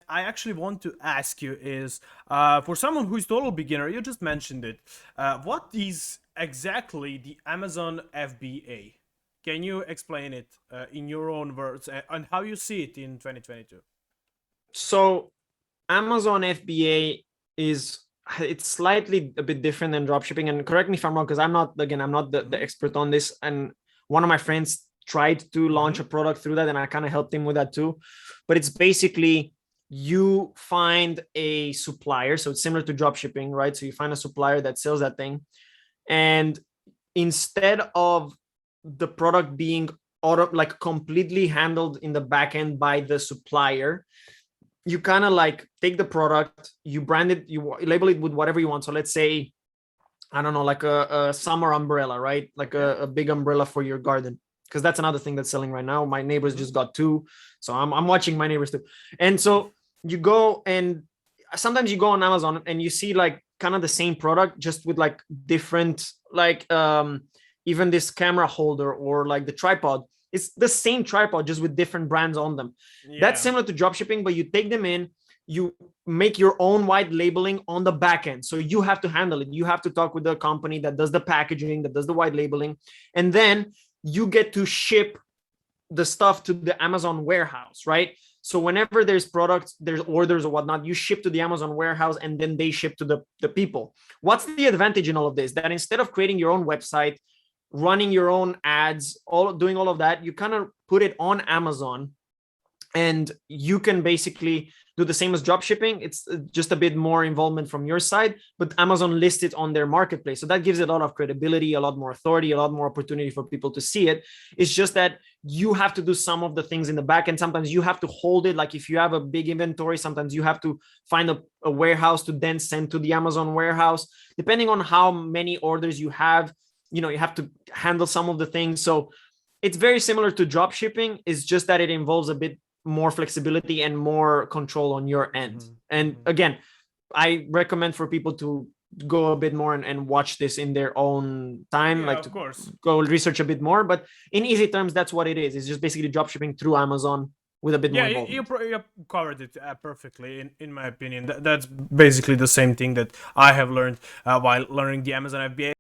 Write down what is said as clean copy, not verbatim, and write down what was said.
I actually want to ask you is, for someone who is total beginner, you just mentioned it. What is exactly the Amazon FBA? Can you explain it in your own words and how you see it in 2022? So Amazon FBA is it's slightly a bit different than dropshipping. And correct me if I'm wrong, because I'm not the expert on this. And one of my friends tried to launch a product through that, and I kind of helped him with that too. But it's basically you find a supplier. So it's similar to dropshipping, right? So you find a supplier that sells that thing. And instead of the product being like completely handled in the back end by the supplier, you kind of like take the product, you brand it, you label it with whatever you want. So let's say, I don't know, like a summer umbrella, right? Like a big umbrella for your garden. Because that's another thing that's selling right now. My neighbors just got two. So I'm watching my neighbors too. And so you go, and sometimes you go on Amazon and you see like kind of the same product, just with like different, like even this camera holder or like the tripod. It's the same tripod, just with different brands on them. That's similar to dropshipping, but you take them in, you make your own white labeling on the back end. So you have to handle it. You have to talk with the company that does the packaging, that does the white labeling. And then you get to ship the stuff to the Amazon warehouse, right? So whenever there's products, there's orders or whatnot, you ship to the Amazon warehouse, and then they ship to the people. What's the advantage in all of this? That instead of creating your own website, running your own ads, doing all of that, you kind of put it on Amazon, and you can basically do the same as drop shipping. It's just a bit more involvement from your side, but Amazon lists it on their marketplace. So that gives it a lot of credibility, a lot more authority, a lot more opportunity for people to see it. It's just that you have to do some of the things in the back end. Sometimes you have to hold it. Like if you have a big inventory, sometimes you have to find a warehouse to then send to the Amazon warehouse. Depending on how many orders you have, you have to handle some of the things. So it's very similar to drop shipping. It's just that it involves a bit more flexibility and more control on your end. And again, I recommend for people to go a bit more and watch this in their own time, like to go research a bit more. But in easy terms, that's what it is. It's just basically drop shipping through Amazon with a bit more involvement. You covered it perfectly, in my opinion. That's basically the same thing that I have learned while learning the Amazon FBA.